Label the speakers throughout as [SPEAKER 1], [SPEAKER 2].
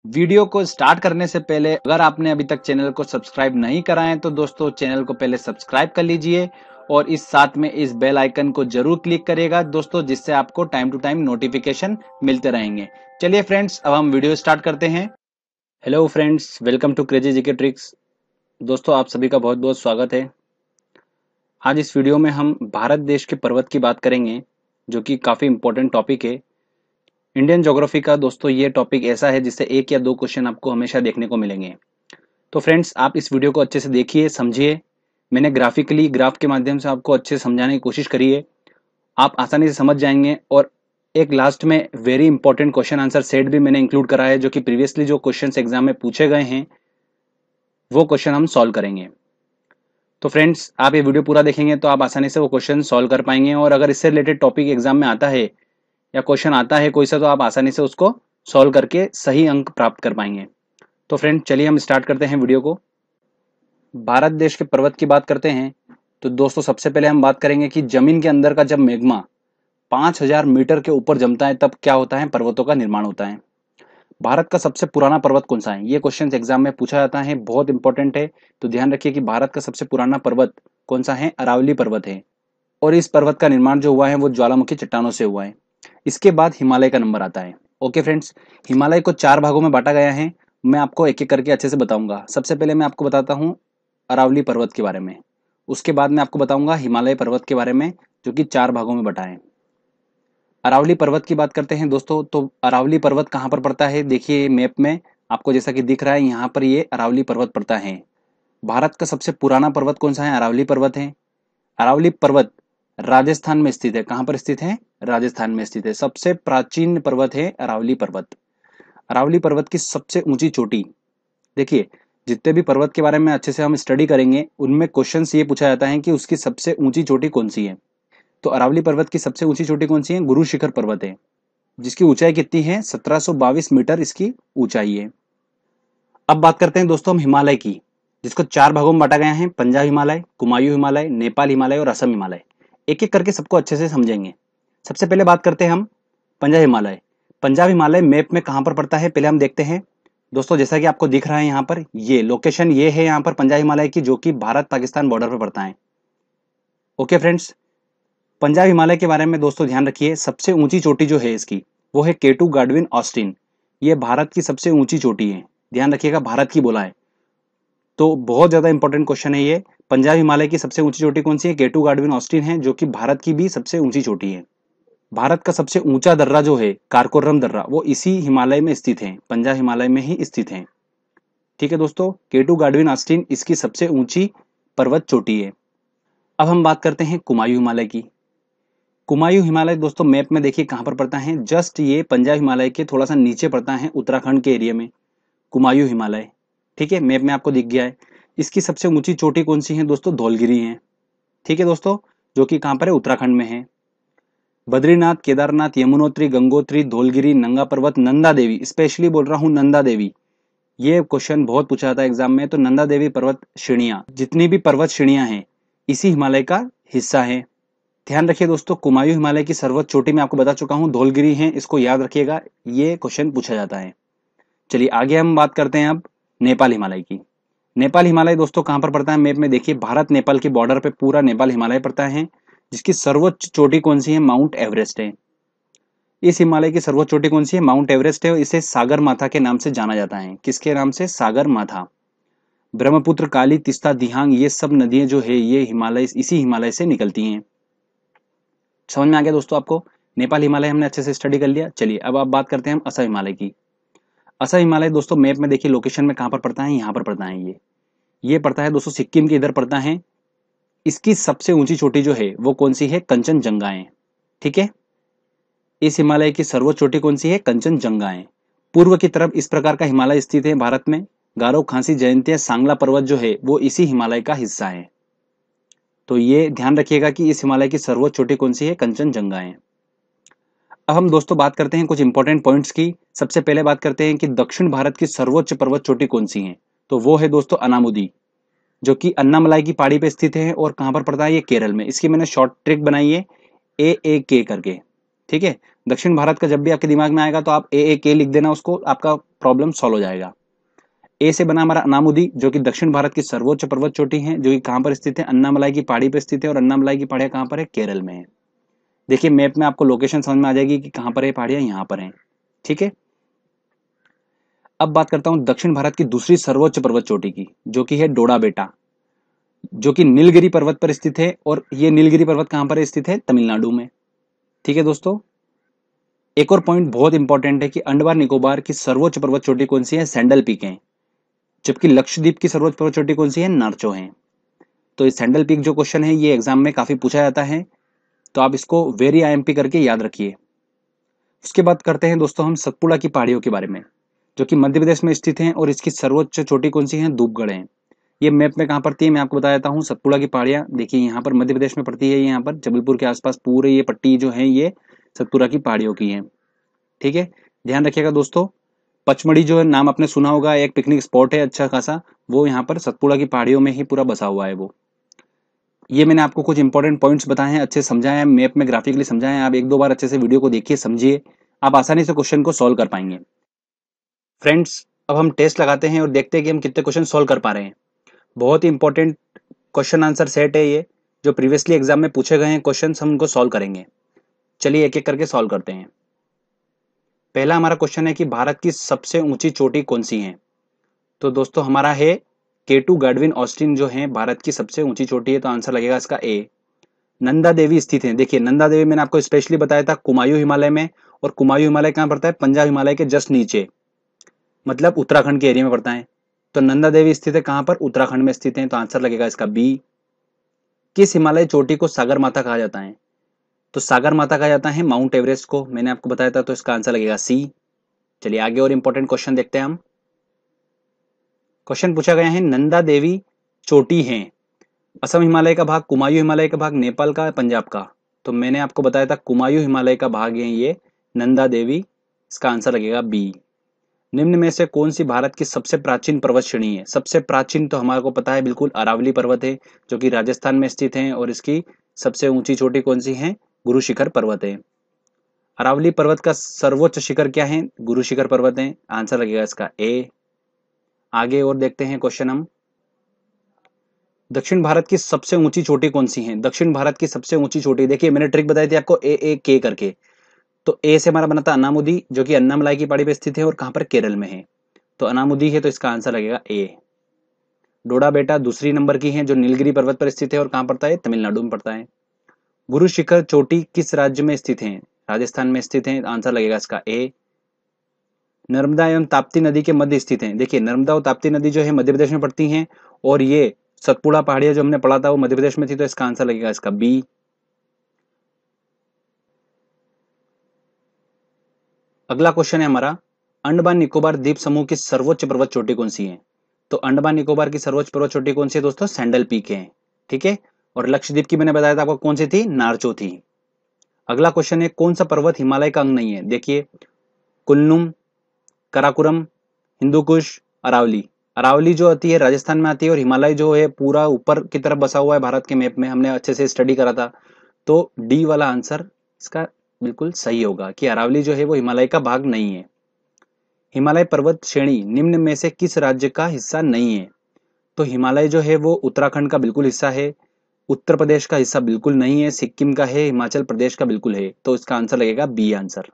[SPEAKER 1] Video को start करने से पहले अगर आपने अभी तक चैनल को सब्सक्राइब नहीं करा है तो दोस्तों चैनल को पहले सब्सक्राइब कर लीजिए और इस साथ में इस बेल आइकन को जरूर क्लिक करिएगा दोस्तों, जिससे आपको टाइम टू टाइम नोटिफिकेशन मिलते रहेंगे। चलिए फ्रेंड्स, अब हम वीडियो स्टार्ट करते हैं। Hello friends, welcome to crazy GK tricks. दोस्तों आप सभी का बहुत बहुत स्वागत है। आज इस वीडियो में हम भारत देश के पर्वत की बात करेंगे, जो कि काफी इंपॉर्टेंट टॉपिक है इंडियन ज्योग्राफी का। दोस्तों ये टॉपिक ऐसा है जिससे एक या दो क्वेश्चन आपको हमेशा देखने को मिलेंगे। तो फ्रेंड्स आप इस वीडियो को अच्छे से देखिए, समझिए। मैंने ग्राफिकली ग्राफ के माध्यम से आपको अच्छे से समझाने की कोशिश करी है, आप आसानी से समझ जाएंगे। और एक लास्ट में very important question answer set भी मैंने इंक्लूड करा है, जो कि प्रीवियसली जो क्वेश्चंस एग्जाम में पूछे गए हैं वो क्वेश्चन हम सॉल्व करेंगे। तो फ्रेंड्स आप ये वीडियो पूरा देखेंगे तो आप आसानी से वो क्वेश्चन सॉल्व कर पाएंगे, और अगर इससे रिलेटेड टॉपिक एग्जाम में आता है या क्वेश्चन आता है कोई सा, तो आप आसानी से उसको सॉल्व करके सही अंक प्राप्त कर पाएंगे। तो फ्रेंड चलिए हम स्टार्ट करते हैं वीडियो को। भारत देश के पर्वत की बात करते हैं तो दोस्तों सबसे पहले हम बात करेंगे कि जमीन के अंदर का जब मैग्मा 5000 मीटर के ऊपर जमता है तब क्या होता है, पर्वतों का निर्माण होता है। भारत का सबसे पुराना पर्वत कौन सा है, ये क्वेश्चन एग्जाम में पूछा जाता है, बहुत इंपॉर्टेंट है। तो ध्यान रखिए कि भारत का सबसे पुराना पर्वत कौन सा है, अरावली पर्वत है। और इस पर्वत का निर्माण जो हुआ है वो ज्वालामुखी चट्टानों से हुआ है। इसके बाद हिमालय का नंबर आता है। ओके फ्रेंड्स, हिमालय को 4 भागों में बांटा गया है। मैं आपको एक एक करके अच्छे से बताऊंगा। सबसे पहले मैं आपको बताता हूँ अरावली पर्वत के बारे में, उसके बाद मैं आपको बताऊंगा हिमालय पर्वत के बारे में, जो कि 4 भागों में बटा है। अरावली पर्वत की बात करते हैं दोस्तों, तो अरावली पर्वत कहाँ पर पड़ता है, देखिए मैप में आपको जैसा कि दिख रहा है यहाँ पर ये अरावली पर्वत पड़ता है। भारत का सबसे पुराना पर्वत कौन सा है, अरावली पर्वत है। अरावली पर्वत राजस्थान में स्थित है। कहां पर स्थित है, राजस्थान में स्थित है। सबसे प्राचीन पर्वत है अरावली पर्वत। अरावली पर्वत की सबसे ऊंची चोटी, देखिए जितने भी पर्वत के बारे में अच्छे से हम स्टडी करेंगे उनमें क्वेश्चन ये पूछा जाता है कि उसकी सबसे ऊंची चोटी कौन सी है। तो अरावली पर्वत की सबसे ऊंची चोटी कौन सी है, गुरु शिखर पर्वत है, जिसकी ऊंचाई कितनी है, 1722 मीटर इसकी ऊंचाई है। अब बात करते हैं दोस्तों हम हिमालय की, जिसको 4 भागों में बांटा गया है, पंजाब हिमालय, कुमायूं हिमालय, नेपाल हिमालय और असम हिमालय। एक एक करके सबको अच्छे से समझेंगे। सबसे पहले बात करते हैं हम पंजाब हिमालय। पंजाब हिमालय मैप में कहां पर पड़ता है पहले हम देखते हैं दोस्तों। जैसा कि आपको दिख रहा है यहाँ पर, ये लोकेशन ये है यहाँ पर पंजाब हिमालय की, जो कि भारत पाकिस्तान बॉर्डर पर पड़ता है। ओके फ्रेंड्स, पंजाब हिमालय के बारे में दोस्तों ध्यान रखिए, सबसे ऊंची चोटी जो है इसकी वो है केटू गाडविन ऑस्टिन। ये भारत की सबसे ऊंची चोटी है, ध्यान रखिएगा भारत की बोला है। तो बहुत ज्यादा इंपॉर्टेंट क्वेश्चन है ये। पंजाब हिमालय की सबसे ऊंची चोटी कौन सी है, केटू गाडविन ऑस्टिन है, जो कि भारत की भी सबसे ऊंची चोटी है। भारत का सबसे ऊंचा दर्रा जो है कारकोरम दर्रा, वो इसी हिमालय में स्थित है, पंजाब हिमालय में ही स्थित है। ठीक है दोस्तों, केटू गाडविन ऑस्टिन इसकी सबसे ऊंची पर्वत चोटी है। अब हम बात करते हैं कुमायूं हिमालय की। कुमायूं हिमालय दोस्तों मैप में देखिए कहां पर पड़ता है, जस्ट ये पंजाब हिमालय के थोड़ा सा नीचे पड़ता है, उत्तराखंड के एरिया में कुमायूं हिमालय। ठीक है, मैप में आपको दिख गया है। इसकी सबसे ऊंची चोटी कौन सी है दोस्तों, धौलगिरी है। ठीक है दोस्तों, जो कि कहां पर है, उत्तराखंड में है। बद्रीनाथ, केदारनाथ, यमुनोत्री, गंगोत्री, धौलगिरी, नंगा पर्वत, नंदा देवी, स्पेशली बोल रहा हूं नंदा देवी, ये क्वेश्चन बहुत पूछा जाता है एग्जाम में। तो नंदा देवी पर्वत श्रेणियां, जितनी भी पर्वत श्रेणियां हैं इसी हिमालय का हिस्सा है। ध्यान रखिए दोस्तों, कुमायूं हिमालय की सर्वोच्च चोटी मैं आपको बता चुका हूं, धौलगिरी है, इसको याद रखिएगा, ये क्वेश्चन पूछा जाता है। चलिए आगे हम बात करते हैं अब नेपाल हिमालय की। नेपाल हिमालय दोस्तों कहां पर पड़ता है, मैप में देखिए भारत नेपाल के बॉर्डर पे पूरा नेपाल हिमालय पड़ता है, जिसकी सर्वोच्च चोटी कौन सी है, माउंट एवरेस्ट है। इस हिमालय की सर्वोच्च चोटी कौन सी है, माउंट एवरेस्ट है, और इसे सागर माथा के नाम से जाना जाता है। किसके नाम से, सागर माथा। ब्रह्मपुत्र, काली, तीस्ता, दिहांग, ये सब नदियां जो है ये हिमालय, इसी हिमालय से निकलती हैं। समझ में आ गया दोस्तों आपको, नेपाल हिमालय हमने अच्छे से स्टडी कर लिया। चलिए अब आप बात करते हैं हम असम हिमालय की। असम हिमालय दोस्तों मैप में देखिए लोकेशन में कहां पर पड़ता है, यहाँ पर पड़ता है, ये पड़ता है दोस्तों सिक्किम के इधर पड़ता है। इसकी सबसे ऊंची चोटी जो है वो कौन सी है, कंचनजंगाएं। ठीक है, इस हिमालय की सर्वोच्च चोटी कौन सी है, कंचनजंगाएं। पूर्व की तरफ इस प्रकार का हिमालय स्थित है भारत में। गारो, खांसी, जयंतिया, सांगला पर्वत जो है वो इसी हिमालय का हिस्सा है। तो ये ध्यान रखिएगा कि इस हिमालय की सर्वोच्च चोटी कौन सी है, कंचनजंगाएं। अब हम दोस्तों बात करते हैं कुछ इंपॉर्टेंट पॉइंट्स की। सबसे पहले बात करते हैं कि दक्षिण भारत की सर्वोच्च पर्वत चोटी कौन सी है, तो वो है दोस्तों अनामुदी, जो कि अन्नामलाई की पहाड़ी पे स्थित है। और कहां पर पड़ता है, ये केरल में। इसकी मैंने शॉर्ट ट्रिक बनाई है, AAK करके। ठीक है, दक्षिण भारत का जब भी आपके दिमाग में आएगा तो आप ए के लिख देना उसको, आपका प्रॉब्लम सॉल्व हो जाएगा। ए से बना हमारा अनामुदी, जो कि दक्षिण भारत की सर्वोच्च पर्वत चोटी है, जो कि कहां पर स्थित है, अन्नामलाई की पहाड़ी पर स्थित है, और अन्नामलाई की पहाड़ियां कहां पर है, केरल में है। देखिए मैप में आपको लोकेशन समझ में आ जाएगी कि कहां पर है पहाड़ियां, यहां पर है। ठीक है, अब बात करता हूं दक्षिण भारत की दूसरी सर्वोच्च पर्वत चोटी की, जो कि है डोडा बेटा, जो कि नीलगिरी पर्वत पर स्थित है। और ये नीलगिरी पर्वत कहां पर स्थित है, तमिलनाडु में। ठीक है दोस्तों, एक और पॉइंट बहुत इंपॉर्टेंट है कि अंडमान निकोबार की सर्वोच्च पर्वत चोटी कौन सी है, सैंडल पीक है, जबकि लक्षद्वीप की सर्वोच्च पर्वत चोटी कौन सी है, नार्चो है। तो ये सैंडल पीक जो क्वेश्चन है ये एग्जाम में काफी पूछा जाता है, तो आप इसको वेरी आईएमपी करके याद रखिए। उसके बाद करते हैं दोस्तों हम सतपुड़ा की पहाड़ियों के बारे में, जो कि मध्य प्रदेश में स्थित है, और इसकी सर्वोच्च चोटी कौन सी है, धूपगढ़ है। ये मैप में कहाँ पड़ती है मैं आपको बता देता हूँ। सतपुड़ा की पहाड़ियां देखिए यहाँ पर मध्य प्रदेश में पड़ती है, यहाँ पर जबलपुर के आसपास पूरे ये पट्टी जो है ये सतपुड़ा की पहाड़ियों की है। ठीक है, ध्यान रखिएगा दोस्तों। पचमढ़ी जो है नाम आपने सुना होगा, एक पिकनिक स्पॉट है अच्छा खासा, वो यहाँ पर सतपुड़ा की पहाड़ियों में ही पूरा बसा हुआ है वो। ये मैंने आपको कुछ इंपॉर्टेंट पॉइंट्स बताए हैं, अच्छे समझाए हैं, मैप में ग्राफिकली समझाए हैं। आप एक दो बार अच्छे से वीडियो को देखिए, समझिए, आप आसानी से क्वेश्चन को सॉल्व कर पाएंगे। फ्रेंड्स, अब हम टेस्ट लगाते हैं और देखते हैं कि हम कितने क्वेश्चन सॉल्व कर पा रहे हैं। बहुत ही इंपॉर्टेंट क्वेश्चन आंसर सेट है ये, जो प्रीवियसली एग्जाम में पूछे गए हैं क्वेश्चन, हम उनको सॉल्व करेंगे। चलिए एक एक करके सॉल्व करते हैं। पहला हमारा क्वेश्चन है कि भारत की सबसे ऊंची चोटी कौन सी है। तो दोस्तों हमारा है K2 गाडविन ऑस्टिन जो है भारत की सबसे ऊंची चोटी है, तो आंसर लगेगा इसका ए। नंदा देवी स्थित है, देखिए नंदा देवी मैंने आपको स्पेशली बताया था कुमायूं हिमालय में, और कुमायूं हिमालय कहाँ पड़ता है, पंजाब हिमालय के जस्ट नीचे, मतलब उत्तराखंड के एरिया में पड़ता है। तो नंदा देवी स्थित है कहां पर, उत्तराखंड में स्थित है, तो आंसर लगेगा इसका बी। किस हिमालय चोटी को सागर माता कहा जाता है, तो सागर माता कहा जाता है माउंट एवरेस्ट को, मैंने आपको बताया था, तो इसका आंसर लगेगा सी। चलिए आगे और इंपॉर्टेंट क्वेश्चन देखते हैं हम। क्वेश्चन पूछा गया है नंदा देवी चोटी है असम हिमालय का भाग, कुमायूं हिमालय का भाग, नेपाल का, पंजाब का। तो मैंने आपको बताया था कुमायूं हिमालय का भाग है ये नंदा देवी, इसका आंसर लगेगा बी। निम्न में से कौन सी भारत की सबसे प्राचीन पर्वत श्रेणी है। सबसे प्राचीन तो हमारे को पता है बिल्कुल अरावली पर्वत है, जो कि राजस्थान में स्थित है, और इसकी सबसे ऊंची चोटी कौन सी है, गुरु शिखर पर्वत है। अरावली पर्वत का सर्वोच्च शिखर क्या है, गुरु शिखर पर्वत है, आंसर लगेगा इसका ए। आगे और देखते हैं क्वेश्चन हम। दक्षिण भारत की सबसे ऊंची चोटी कौन सी है। दक्षिण भारत की सबसे ऊंची चोटी, देखिए मैंने ट्रिक बताई थी आपको ए के करके। तो ए से हमारा बना था अनामुदी, जो कि अन्नामलाई की पहाड़ी पे स्थित है, और कहां पर, केरल में है। तो अनामुदी है, तो इसका आंसर लगेगा ए। डोडा बेटा दूसरी नंबर की है, जो नीलगिरी पर्वत पर स्थित है, और कहां पड़ता है, तमिलनाडु में पड़ता है। गुरु शिखर चोटी किस राज्य में स्थित है, राजस्थान में स्थित है, आंसर लगेगा इसका ए। नर्मदा एवं ताप्ती नदी के मध्य स्थित है, देखिए नर्मदा और ताप्ती नदी जो है मध्य प्रदेश में पड़ती हैं, और ये सतपुड़ा पहाड़ियां जो हमने पढ़ा था वो मध्य प्रदेश में थी, तो इसका आंसर लगेगा इसका बी। अगला क्वेश्चन है हमारा, अंडमान निकोबार द्वीप समूह की सर्वोच्च पर्वत चोटी कौन सी है। तो अंडमान निकोबार की सर्वोच्च पर्वत चोटी कौन सी है दोस्तों, सैंडल पीक है। ठीक है, और लक्षद्वीप की मैंने बताया था आपको कौन सी थी, नारचो थी। अगला क्वेश्चन है, कौन सा पर्वत हिमालय का अंग नहीं है। देखिए कुल्लुम, कराकुरम, हिंदुकुश, अरावली। अरावली जो आती है राजस्थान में आती है, और हिमालय जो है पूरा ऊपर की तरफ बसा हुआ है भारत के मैप में, हमने अच्छे से स्टडी करा था। तो डी वाला आंसर इसका बिल्कुल सही होगा कि अरावली जो है वो हिमालय का भाग नहीं है। हिमालय पर्वत श्रेणी निम्न में से किस राज्य का हिस्सा नहीं है। तो हिमालय जो है वो उत्तराखंड का बिल्कुल हिस्सा है, उत्तर प्रदेश का हिस्सा बिल्कुल नहीं है, सिक्किम का है, हिमाचल प्रदेश का बिल्कुल है, तो इसका आंसर लगेगा बी आंसर।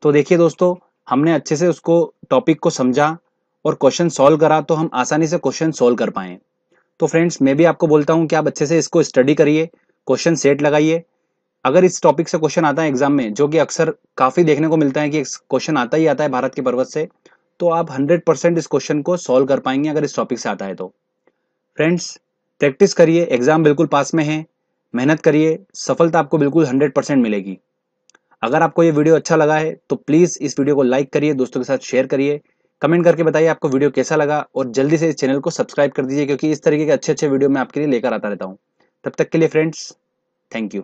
[SPEAKER 1] तो देखिए दोस्तों, हमने अच्छे से उसको टॉपिक को समझा और क्वेश्चन सॉल्व करा, तो हम आसानी से क्वेश्चन सॉल्व कर पाए। तो फ्रेंड्स मैं भी आपको बोलता हूं कि आप अच्छे से इसको स्टडी करिए, क्वेश्चन सेट लगाइए। अगर इस टॉपिक से क्वेश्चन आता है एग्जाम में, जो कि अक्सर काफी देखने को मिलता है कि क्वेश्चन आता ही आता है भारत के पर्वत से, तो आप 100% इस क्वेश्चन को सॉल्व कर पाएंगे अगर इस टॉपिक से आता है तो। फ्रेंड्स प्रैक्टिस करिए, एग्जाम बिल्कुल पास में है, मेहनत करिए, सफलता आपको बिल्कुल 100% मिलेगी। अगर आपको ये वीडियो अच्छा लगा है तो प्लीज इस वीडियो को लाइक करिए, दोस्तों के साथ शेयर करिए, कमेंट करके बताइए आपको वीडियो कैसा लगा, और जल्दी से इस चैनल को सब्सक्राइब कर दीजिए, क्योंकि इस तरीके के अच्छे अच्छे वीडियो मैं आपके लिए लेकर आता रहता हूँ। तब तक के लिए फ्रेंड्स, थैंक यू।